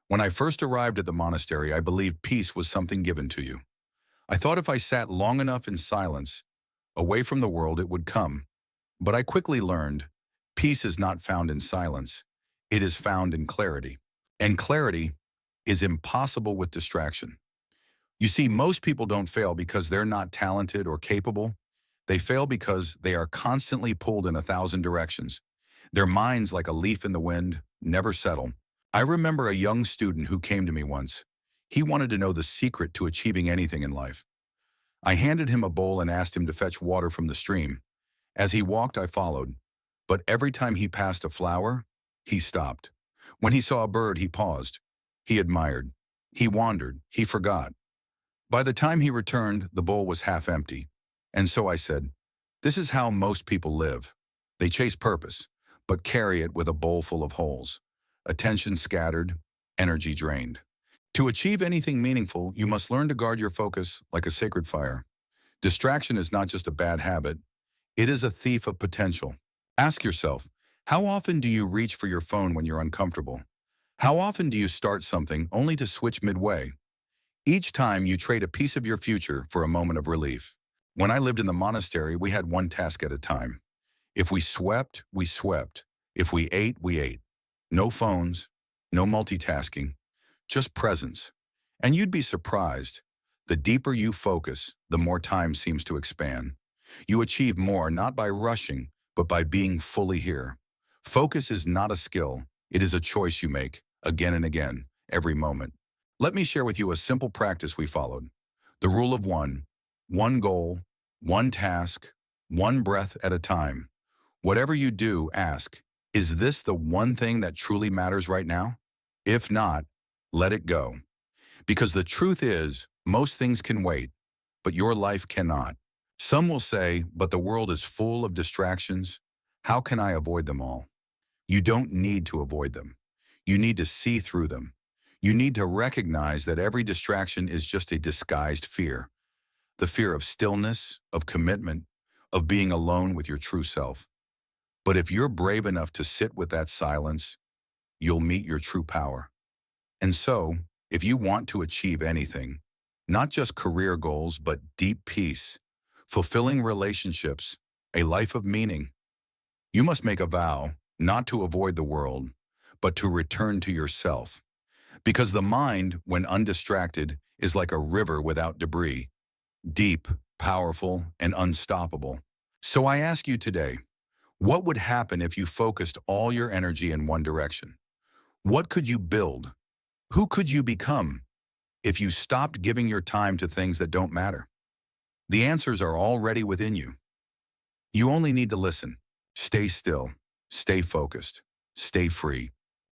When I first arrived at the monastery, I believed peace was something given to you. I thought if I sat long enough in silence, away from the world, it would come. But I quickly learned, peace is not found in silence. It is found in clarity. And clarity is impossible with distraction. You see, most people don't fail because they're not talented or capable. They fail because they are constantly pulled in 1,000 directions. Their minds, like a leaf in the wind, never settle. I remember a young student who came to me once. He wanted to know the secret to achieving anything in life. I handed him a bowl and asked him to fetch water from the stream. As he walked, I followed. But every time he passed a flower, he stopped. When he saw a bird, he paused. He admired. He wandered. He forgot. By the time he returned, the bowl was half empty. And so I said, this is how most people live. They chase purpose, but carry it with a bowl full of holes. Attention scattered, energy drained. To achieve anything meaningful, you must learn to guard your focus like a sacred fire. Distraction is not just a bad habit, it is a thief of potential. Ask yourself, how often do you reach for your phone when you're uncomfortable? How often do you start something only to switch midway? Each time you trade a piece of your future for a moment of relief. When I lived in the monastery, we had one task at a time. If we swept, we swept. If we ate, we ate. No phones, no multitasking, just presence. And you'd be surprised. The deeper you focus, the more time seems to expand. You achieve more not by rushing, but by being fully here. Focus is not a skill. It is a choice you make, again and again, every moment. Let me share with you a simple practice we followed. The rule of one goal, one task, one breath at a time. Whatever you do, ask, is this the one thing that truly matters right now? If not, let it go. Because the truth is, most things can wait, but your life cannot. Some will say, but the world is full of distractions. How can I avoid them all? You don't need to avoid them. You need to see through them. You need to recognize that every distraction is just a disguised fear. The fear of stillness, of commitment, of being alone with your true self. But if you're brave enough to sit with that silence, you'll meet your true power. And so, if you want to achieve anything, not just career goals, but deep peace, fulfilling relationships, a life of meaning, you must make a vow not to avoid the world, but to return to yourself. Because the mind, when undistracted, is like a river without debris, deep, powerful, and unstoppable. So I ask you today, what would happen if you focused all your energy in one direction? What could you build? Who could you become if you stopped giving your time to things that don't matter? The answers are already within you. You only need to listen. Stay still, stay focused, stay free.